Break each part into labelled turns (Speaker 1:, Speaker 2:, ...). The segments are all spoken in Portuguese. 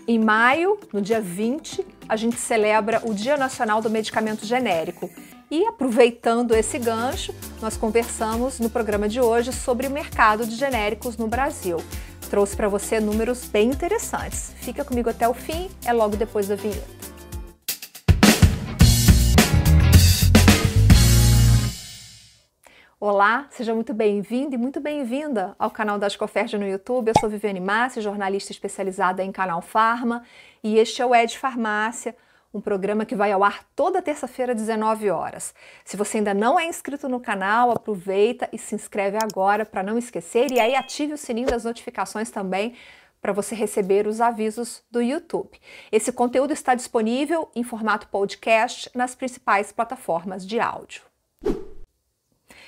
Speaker 1: Em maio, no dia 20, a gente celebra o Dia Nacional do Medicamento Genérico. E aproveitando esse gancho, nós conversamos no programa de hoje sobre o mercado de genéricos no Brasil. Trouxe para você números bem interessantes. Fica comigo até o fim, é logo depois da vinheta. Olá, seja muito bem-vindo e muito bem-vinda ao canal da Ascoferd no YouTube. Eu sou Viviane Massi, jornalista especializada em Canal Farma, e este é o Ed Farmácia, um programa que vai ao ar toda terça-feira às 19 horas. Se você ainda não é inscrito no canal, aproveita e se inscreve agora para não esquecer, e aí ative o sininho das notificações também para você receber os avisos do YouTube. Esse conteúdo está disponível em formato podcast nas principais plataformas de áudio.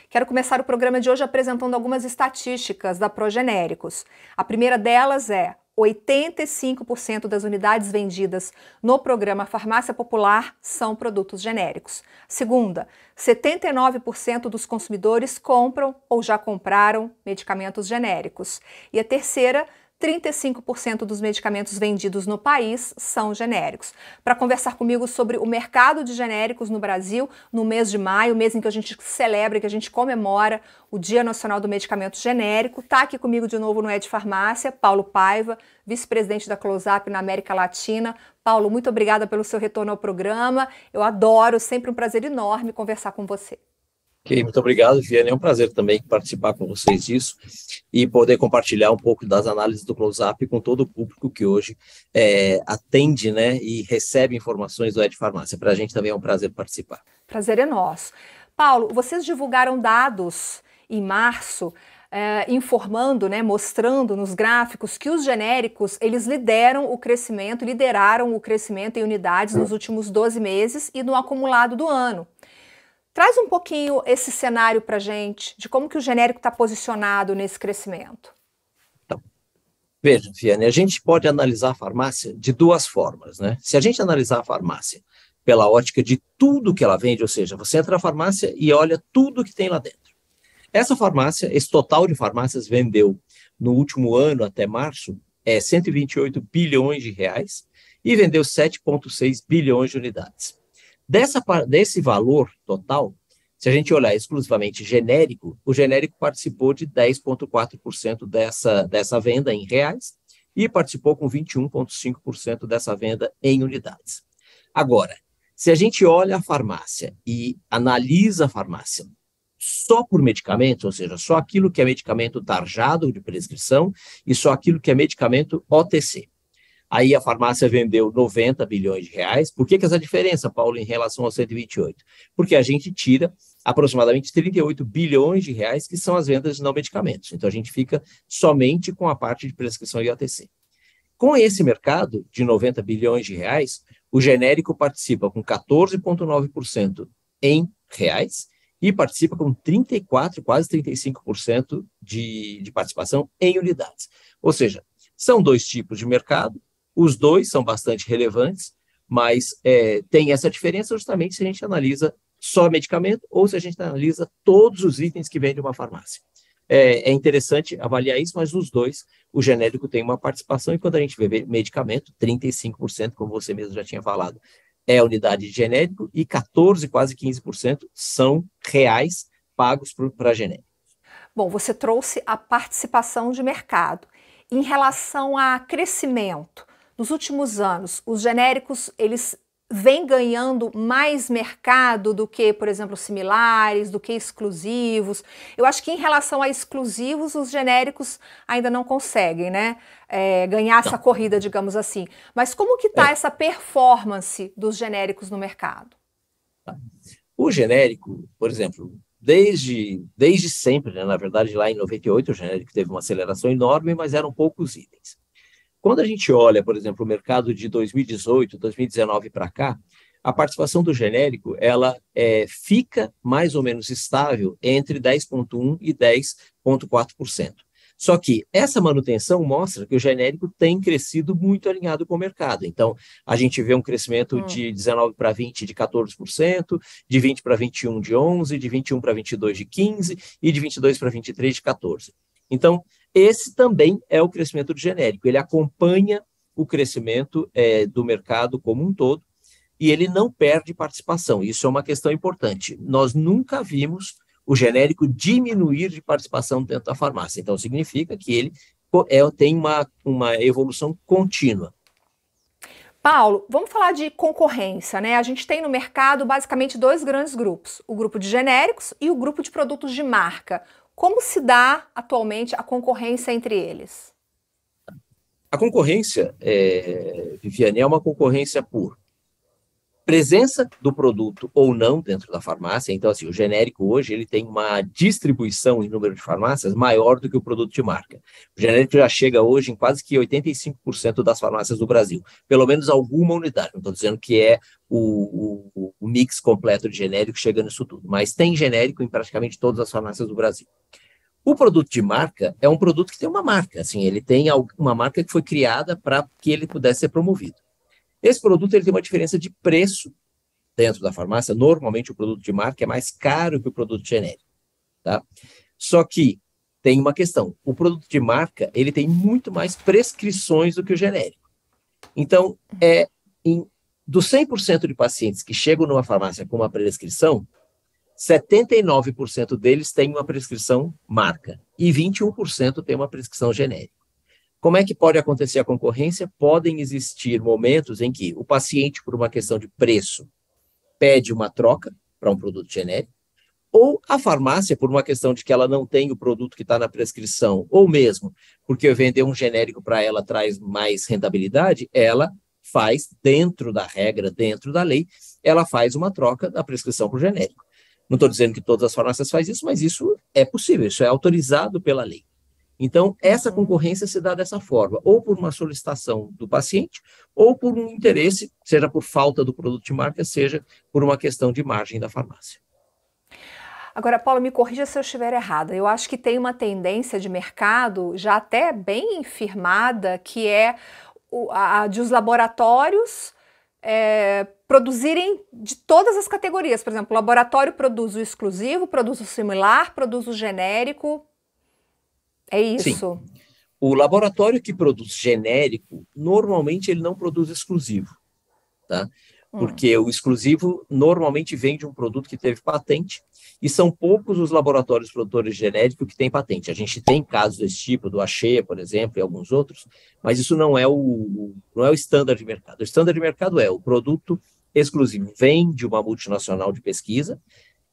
Speaker 1: Quero começar o programa de hoje apresentando algumas estatísticas da Progenéricos. A primeira delas é 85% das unidades vendidas no programa Farmácia Popular são produtos genéricos. Segunda, 79% dos consumidores compram ou já compraram medicamentos genéricos. E a terceira, 35% dos medicamentos vendidos no país são genéricos. Para conversar comigo sobre o mercado de genéricos no Brasil, no mês de maio, mês em que a gente celebra, que a gente comemora o Dia Nacional do Medicamento Genérico, está aqui comigo de novo no Ed Farmácia, Paulo Paiva, vice-presidente da Close-Up na América Latina. Paulo, muito obrigada pelo seu retorno ao programa. Eu adoro, sempre um prazer enorme conversar com você.
Speaker 2: Ok, muito obrigado, Viviane. É um prazer também participar com vocês disso e poder compartilhar um pouco das análises do Close-Up com todo o público que hoje atende, né, e recebe informações do Ed Farmácia. Para a gente também é um prazer participar.
Speaker 1: Prazer é nosso. Paulo, vocês divulgaram dados em março, informando, né, mostrando nos gráficos que os genéricos, eles lideraram o crescimento em unidades nos últimos 12 meses e no acumulado do ano. Traz um pouquinho esse cenário para a gente, de como que o genérico está posicionado nesse crescimento.
Speaker 2: Então, veja, Viane, a gente pode analisar a farmácia de duas formas, né? Se a gente analisar a farmácia pela ótica de tudo que ela vende, ou seja, você entra na farmácia e olha tudo que tem lá dentro. Essa farmácia, esse total de farmácias vendeu no último ano até março 128 bilhões de reais e vendeu 7,6 bilhões de unidades. Desse valor total, se a gente olhar exclusivamente genérico, o genérico participou de 10,4% dessa venda em reais e participou com 21,5% dessa venda em unidades. Agora, se a gente olha a farmácia e analisa a farmácia só por medicamento, ou seja, só aquilo que é medicamento tarjado de prescrição e só aquilo que é medicamento OTC. Aí a farmácia vendeu 90 bilhões de reais. Por que essa diferença, Paulo, em relação aos 128? Porque a gente tira aproximadamente 38 bilhões de reais, que são as vendas de não medicamentos. Então, a gente fica somente com a parte de prescrição e OTC. Com esse mercado de 90 bilhões de reais, o genérico participa com 14,9% em reais e participa com 34%, quase 35% de participação em unidades. Ou seja, são dois tipos de mercado. Os dois são bastante relevantes, mas tem essa diferença justamente se a gente analisa só medicamento ou se a gente analisa todos os itens que vende uma farmácia. É interessante avaliar isso, mas nos dois o genérico tem uma participação e quando a gente vê medicamento, 35%, como você mesmo já tinha falado, é a unidade de genérico e 14%, quase 15% são reais pagos para genérico.
Speaker 1: Bom, você trouxe a participação de mercado. Em relação a crescimento, nos últimos anos, os genéricos, eles vêm ganhando mais mercado do que, por exemplo, similares, do que exclusivos. Eu acho que em relação a exclusivos, os genéricos ainda não conseguem, né, ganhar essa corrida, digamos assim. Mas como que está essa performance dos genéricos no mercado?
Speaker 2: O genérico, por exemplo, desde sempre, né, na verdade, lá em 98, o genérico teve uma aceleração enorme, mas eram poucos itens. Quando a gente olha, por exemplo, o mercado de 2018, 2019 para cá, a participação do genérico ela fica mais ou menos estável entre 10,1% e 10,4%. Só que essa manutenção mostra que o genérico tem crescido muito alinhado com o mercado. Então, a gente vê um crescimento de 19 para 20 de 14%, de 20 para 21 de 11%, de 21 para 22 de 15% e de 22 para 23 de 14%. Então, esse também é o crescimento do genérico. Ele acompanha o crescimento do mercado como um todo, e ele não perde participação. Isso é uma questão importante. Nós nunca vimos o genérico diminuir de participação dentro da farmácia. Então, significa que ele tem uma evolução contínua.
Speaker 1: Paulo, vamos falar de concorrência, né? A gente tem no mercado basicamente dois grandes grupos, o grupo de genéricos e o grupo de produtos de marca. Como se dá atualmente a concorrência entre eles?
Speaker 2: A concorrência, Viviane, é uma concorrência por presença do produto ou não dentro da farmácia. Então, assim, o genérico hoje ele tem uma distribuição em número de farmácias maior do que o produto de marca. O genérico já chega hoje em quase que 85% das farmácias do Brasil, pelo menos alguma unidade. Não estou dizendo que é o mix completo de genérico chegando nisso tudo, mas tem genérico em praticamente todas as farmácias do Brasil. O produto de marca é um produto que tem uma marca, assim, ele tem uma marca que foi criada para que ele pudesse ser promovido. Esse produto ele tem uma diferença de preço dentro da farmácia. Normalmente o produto de marca é mais caro que o produto genérico, tá? Só que tem uma questão, o produto de marca ele tem muito mais prescrições do que o genérico. Então, dos 100% de pacientes que chegam numa farmácia com uma prescrição, 79% deles têm uma prescrição marca e 21% têm uma prescrição genérica. Como é que pode acontecer a concorrência? Podem existir momentos em que o paciente, por uma questão de preço, pede uma troca para um produto genérico, ou a farmácia, por uma questão de que ela não tem o produto que está na prescrição, ou mesmo porque vender um genérico para ela traz mais rentabilidade, ela faz, dentro da regra, dentro da lei, ela faz uma troca da prescrição para o genérico. Não estou dizendo que todas as farmácias fazem isso, mas isso é possível, isso é autorizado pela lei. Então, essa concorrência se dá dessa forma, ou por uma solicitação do paciente, ou por um interesse, seja por falta do produto de marca, seja por uma questão de margem da farmácia.
Speaker 1: Agora, Paulo, me corrija se eu estiver errada. Eu acho que tem uma tendência de mercado já até bem firmada, que é a de os laboratórios produzirem de todas as categorias. Por exemplo, o laboratório produz o exclusivo, produz o similar, produz o genérico. É isso?
Speaker 2: Sim. O laboratório que produz genérico, normalmente ele não produz exclusivo, tá? Porque o exclusivo normalmente vem de um produto que teve patente, e são poucos os laboratórios produtores de genérico que têm patente. A gente tem casos desse tipo, do Axê, por exemplo, e alguns outros, mas isso não é o estándar de mercado. O estándar de mercado é o produto exclusivo vem de uma multinacional de pesquisa,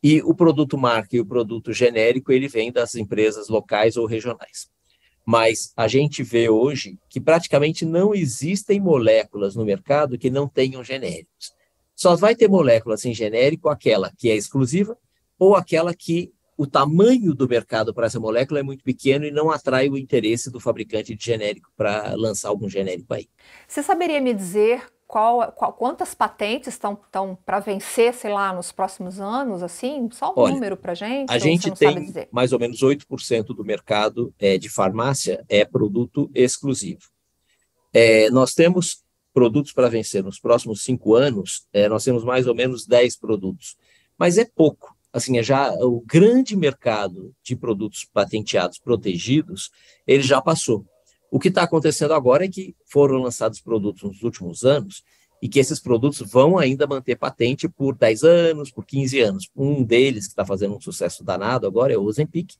Speaker 2: e o produto marca e o produto genérico, ele vem das empresas locais ou regionais. Mas a gente vê hoje que praticamente não existem moléculas no mercado que não tenham genéricos. Só vai ter molécula sem genérico aquela que é exclusiva ou aquela que o tamanho do mercado para essa molécula é muito pequeno e não atrai o interesse do fabricante de genérico para lançar algum genérico aí.
Speaker 1: Você saberia me dizer quantas patentes estão para vencer, sei lá, nos próximos anos, assim? Só um número para
Speaker 2: a gente tem mais ou menos 8% do mercado de farmácia é produto exclusivo. Nós temos produtos para vencer nos próximos 5 anos, nós temos mais ou menos 10 produtos, mas é pouco. Assim, já o grande mercado de produtos patenteados protegidos, ele já passou. O que está acontecendo agora é que foram lançados produtos nos últimos anos e que esses produtos vão ainda manter patente por 10 anos, por 15 anos. Um deles que está fazendo um sucesso danado agora é o Ozempic,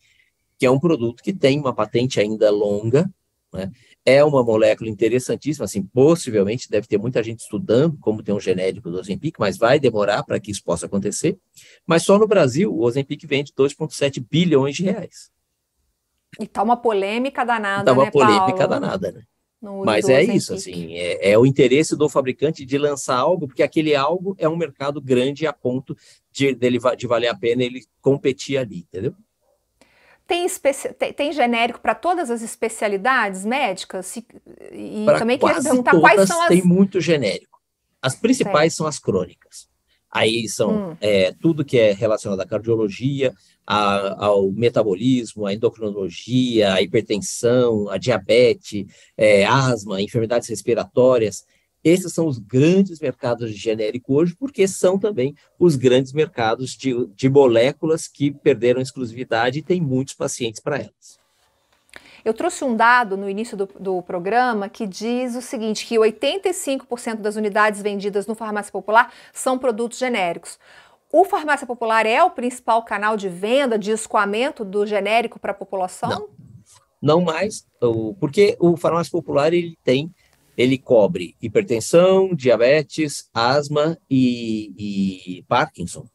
Speaker 2: que é um produto que tem uma patente ainda longa, né? É uma molécula interessantíssima, assim, possivelmente deve ter muita gente estudando como tem um genérico do Ozempic, mas vai demorar para que isso possa acontecer. Mas só no Brasil, o Ozempic vende 2,7 bilhões de reais.
Speaker 1: E tá uma polêmica danada,
Speaker 2: tá uma
Speaker 1: né,
Speaker 2: polêmica
Speaker 1: Paulo?
Speaker 2: danada, né? Mas é isso, assim, é o interesse do fabricante de lançar algo, porque aquele algo é um mercado grande a ponto de valer a pena ele competir ali, entendeu?
Speaker 1: Tem genérico para todas as especialidades médicas? E
Speaker 2: pra
Speaker 1: também queria perguntar
Speaker 2: todas,
Speaker 1: quais são as...
Speaker 2: tem muito genérico. As principais são as crônicas. Aí são tudo que é relacionado à cardiologia, ao metabolismo, à endocrinologia, à hipertensão, à diabetes, asma, enfermidades respiratórias. Esses são os grandes mercados de genérico hoje, porque são também os grandes mercados de moléculas que perderam exclusividade e tem muitos pacientes para elas.
Speaker 1: Eu trouxe um dado no início do programa que diz o seguinte, que 85% das unidades vendidas no Farmácia Popular são produtos genéricos. O Farmácia Popular é o principal canal de venda, de escoamento do genérico para a população?
Speaker 2: Não mais, porque o Farmácia Popular ele cobre hipertensão, diabetes, asma e Parkinson,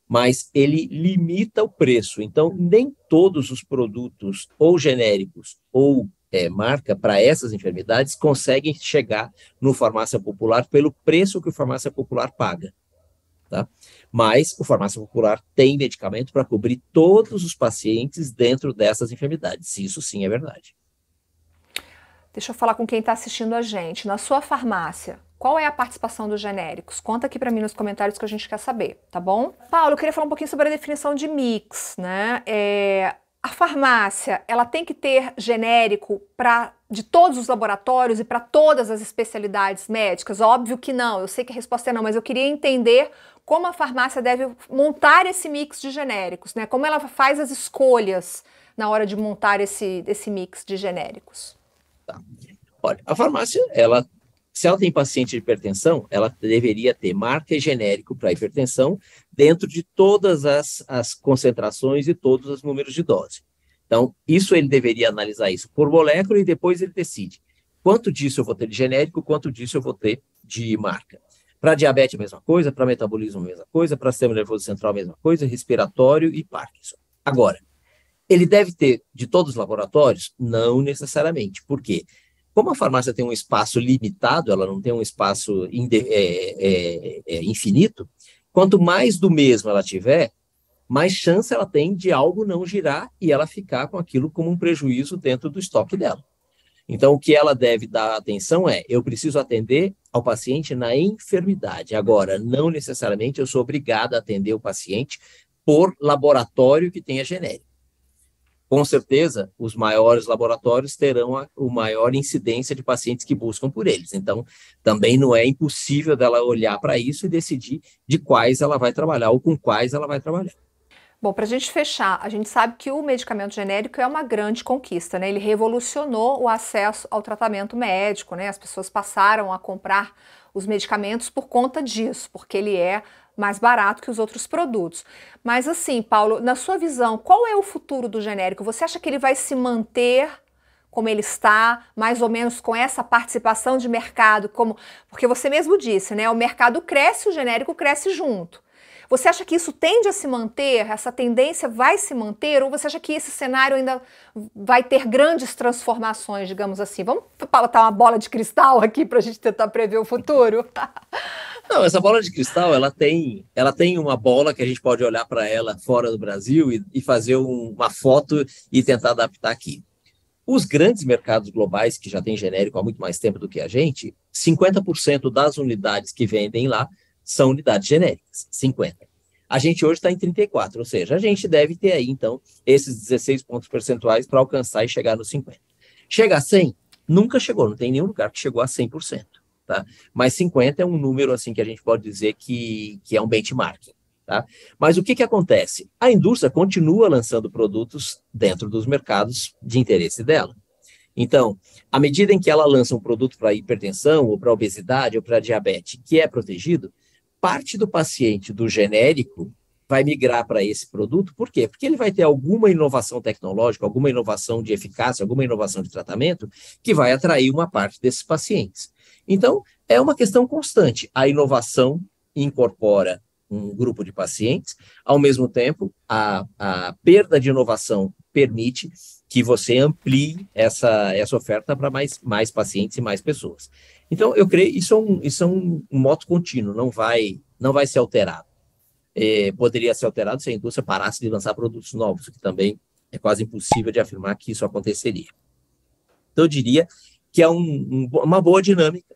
Speaker 2: mas ele limita o preço. Então, nem todos os produtos, ou genéricos, ou marca, para essas enfermidades, conseguem chegar no Farmácia Popular pelo preço que o Farmácia Popular paga. Tá? Mas o Farmácia Popular tem medicamento para cobrir todos os pacientes dentro dessas enfermidades. Isso sim é verdade.
Speaker 1: Deixa eu falar com quem está assistindo a gente. Na sua farmácia, qual é a participação dos genéricos? Conta aqui para mim nos comentários que a gente quer saber, tá bom? Paulo, eu queria falar um pouquinho sobre a definição de mix, né? A farmácia, ela tem que ter genérico de todos os laboratórios e para todas as especialidades médicas? Óbvio que não, eu sei que a resposta é não, mas eu queria entender como a farmácia deve montar esse mix de genéricos, né? Como ela faz as escolhas na hora de montar esse mix de genéricos.
Speaker 2: Tá. Olha, a farmácia, se ela tem paciente de hipertensão, ela deveria ter marca e genérico para hipertensão dentro de todas as concentrações e todos os números de dose. Então, isso ele deveria analisar isso por molécula e depois ele decide quanto disso eu vou ter de genérico, quanto disso eu vou ter de marca. Para diabetes, a mesma coisa, para metabolismo, a mesma coisa, para sistema nervoso central, a mesma coisa, respiratório e Parkinson. Agora, ele deve ter de todos os laboratórios? Não necessariamente. Por quê? Como a farmácia tem um espaço limitado, ela não tem um espaço infinito, quanto mais do mesmo ela tiver, mais chance ela tem de algo não girar e ela ficar com aquilo como um prejuízo dentro do estoque dela. Então, o que ela deve dar atenção eu preciso atender ao paciente na enfermidade. Agora, não necessariamente eu sou obrigado a atender o paciente por laboratório que tenha genérico. Com certeza, os maiores laboratórios terão a maior incidência de pacientes que buscam por eles. Então, também não é impossível dela olhar para isso e decidir de quais ela vai trabalhar ou com quais ela vai trabalhar.
Speaker 1: Bom, para a gente fechar, a gente sabe que o medicamento genérico é uma grande conquista, né? Ele revolucionou o acesso ao tratamento médico, né? As pessoas passaram a comprar os medicamentos por conta disso, porque ele é mais barato que os outros produtos. Mas assim, Paulo, na sua visão, qual é o futuro do genérico? Você acha que ele vai se manter como ele está, mais ou menos com essa participação de mercado, porque você mesmo disse, né? O mercado cresce, o genérico cresce junto. Você acha que isso tende a se manter? Essa tendência vai se manter? Ou você acha que esse cenário ainda vai ter grandes transformações, digamos assim? Vamos botar uma bola de cristal aqui para a gente tentar prever o futuro?
Speaker 2: Não, essa bola de cristal, ela tem uma bola que a gente pode olhar para ela fora do Brasil e fazer uma foto e tentar adaptar aqui. Os grandes mercados globais, que já têm genérico há muito mais tempo do que a gente, 50% das unidades que vendem lá são unidades genéricas, 50%. A gente hoje está em 34%, ou seja, a gente deve ter aí, então, esses 16 pontos percentuais para alcançar e chegar nos 50%. Chegar a 100%? Nunca chegou, não tem nenhum lugar que chegou a 100%. Tá? Mas 50% é um número assim que a gente pode dizer que é um benchmark. Tá? Mas o que acontece? A indústria continua lançando produtos dentro dos mercados de interesse dela. Então, à medida em que ela lança um produto para hipertensão, ou para obesidade, ou para diabetes, que é protegido, parte do paciente do genérico vai migrar para esse produto. Por quê? Porque ele vai ter alguma inovação tecnológica, alguma inovação de eficácia, alguma inovação de tratamento que vai atrair uma parte desses pacientes. Então, é uma questão constante. A inovação incorpora um grupo de pacientes, ao mesmo tempo, a perda de inovação permite que você amplie essa oferta para mais pacientes e mais pessoas. Então, eu creio que isso é um moto contínuo, não vai ser alterado. Poderia ser alterado se a indústria parasse de lançar produtos novos, o que também é quase impossível de afirmar que isso aconteceria. Então, eu diria que é uma boa dinâmica.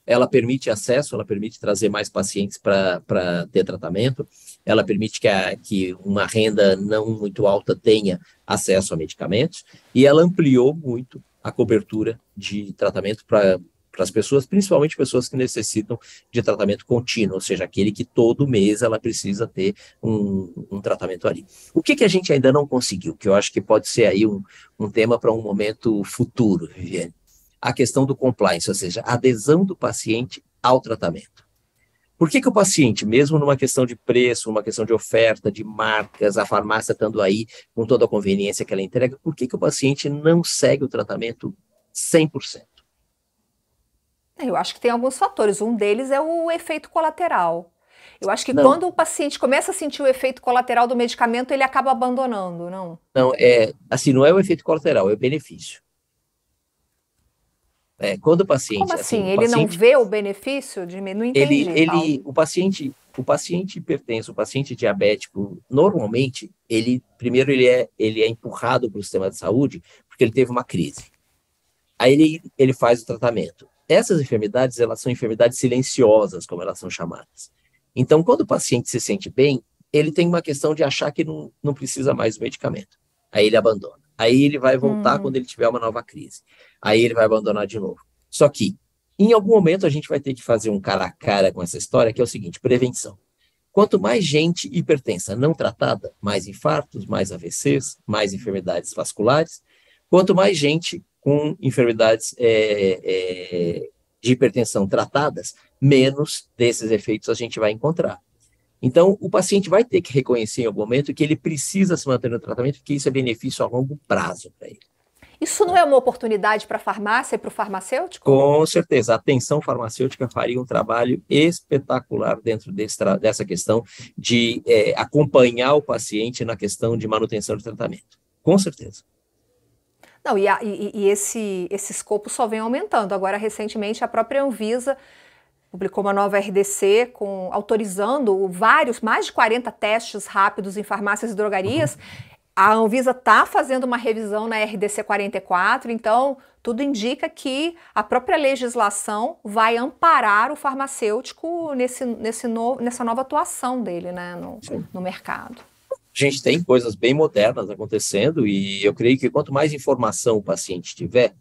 Speaker 2: Ela permite acesso, ela permite trazer mais pacientes para ter tratamento, ela permite que uma renda não muito alta tenha acesso a medicamentos, e ela ampliou muito a cobertura de tratamento para para as pessoas, principalmente pessoas que necessitam de tratamento contínuo, ou seja, aquele que todo mês ela precisa ter um tratamento ali. O que a gente ainda não conseguiu, que eu acho que pode ser aí um tema para um momento futuro, Viviane? A questão do compliance, ou seja, a adesão do paciente ao tratamento. Por que o paciente, mesmo numa questão de preço, uma questão de oferta, de marcas, a farmácia estando aí com toda a conveniência que ela entrega, por que o paciente não segue o tratamento 100%?
Speaker 1: Eu acho que tem alguns fatores. Um deles é o efeito colateral. Eu acho que
Speaker 2: Não.
Speaker 1: Quando o paciente começa a sentir o efeito colateral do medicamento, ele acaba abandonando, não?
Speaker 2: Não, assim, não é o efeito colateral, é o benefício. Quando o paciente,
Speaker 1: Como assim?
Speaker 2: assim,
Speaker 1: Ele não vê o benefício de mim? Não entendi, Paulo.
Speaker 2: o paciente hipertenso, o paciente diabético, normalmente, primeiro ele é empurrado para o sistema de saúde porque ele teve uma crise. Aí ele faz o tratamento. Essas enfermidades, elas são enfermidades silenciosas, como elas são chamadas. Então, quando o paciente se sente bem, ele tem uma questão de achar que não precisa mais do medicamento. Aí ele abandona. Aí ele vai voltar quando ele tiver uma nova crise. Aí ele vai abandonar de novo. Só que, em algum momento, a gente vai ter que fazer um cara a cara com essa história, que é o seguinte: prevenção. Quanto mais gente hipertensa não tratada, mais infartos, mais AVCs, mais enfermidades vasculares. Quanto mais gente com enfermidades de hipertensão tratadas, menos desses efeitos a gente vai encontrar. Então, o paciente vai ter que reconhecer em algum momento que ele precisa se manter no tratamento, porque isso é benefício a longo prazo para ele.
Speaker 1: Isso não é uma oportunidade para a farmácia e para o farmacêutico?
Speaker 2: Com certeza. A atenção farmacêutica faria um trabalho espetacular dentro dessa questão de acompanhar o paciente na questão de manutenção do tratamento. Com certeza.
Speaker 1: Não, esse escopo só vem aumentando. Agora, recentemente, a própria Anvisa publicou uma nova RDC autorizando mais de 40 testes rápidos em farmácias e drogarias. A Anvisa está fazendo uma revisão na RDC 44, então tudo indica que a própria legislação vai amparar o farmacêutico nessa nova atuação dele, né, no mercado.
Speaker 2: A gente tem coisas bem modernas acontecendo e eu creio que quanto mais informação o paciente tiver,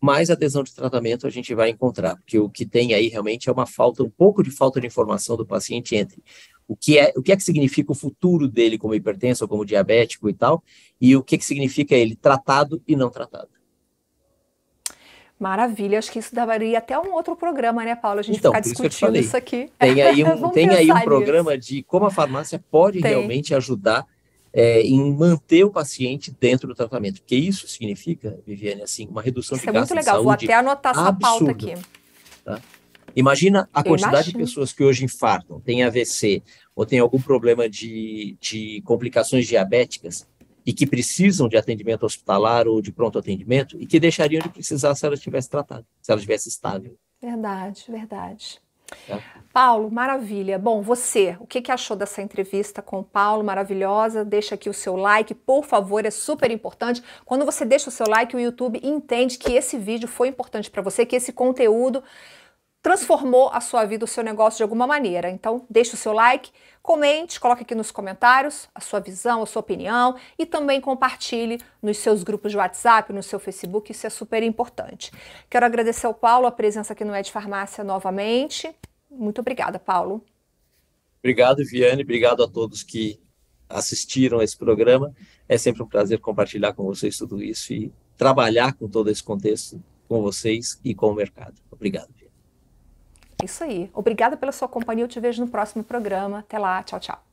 Speaker 2: mais adesão de tratamento a gente vai encontrar, porque o que tem aí realmente é um pouco de falta de informação do paciente entre o que é que significa o futuro dele como hipertenso ou como diabético e tal, e o que significa ele tratado e não tratado.
Speaker 1: Maravilha, acho que isso daria até um outro programa, né, Paulo? A gente ficar discutindo isso aqui.
Speaker 2: Tem aí um programa de como a farmácia pode realmente ajudar em manter o paciente dentro do tratamento, porque isso significa, Viviane, assim, uma redução de gastos de saúde.
Speaker 1: Isso é muito legal, vou até anotar essa pauta aqui.
Speaker 2: Tá? Imagina a quantidade de pessoas que hoje infartam, têm AVC, ou têm algum problema de complicações diabéticas, e que precisam de atendimento hospitalar ou de pronto atendimento, e que deixariam de precisar se ela estivesse tratada, se ela estivesse estável.
Speaker 1: Verdade, verdade.
Speaker 2: Tá?
Speaker 1: Paulo, maravilha. Bom, você, o que achou dessa entrevista com o Paulo? Maravilhosa. Deixa aqui o seu like, por favor, é super importante. Quando você deixa o seu like, o YouTube entende que esse vídeo foi importante para você, que esse conteúdo transformou a sua vida, o seu negócio de alguma maneira. Então, deixa o seu like, comente, coloque aqui nos comentários a sua visão, a sua opinião e também compartilhe nos seus grupos de WhatsApp, no seu Facebook, isso é super importante. Quero agradecer ao Paulo a presença aqui no Ed Farmácia novamente. Muito obrigada, Paulo.
Speaker 2: Obrigado, Viane, obrigado a todos que assistiram a esse programa. É sempre um prazer compartilhar com vocês tudo isso e trabalhar com todo esse contexto com vocês e com o mercado. Obrigado, Viane.
Speaker 1: Isso aí. Obrigada pela sua companhia. Eu te vejo no próximo programa. Até lá. Tchau, tchau.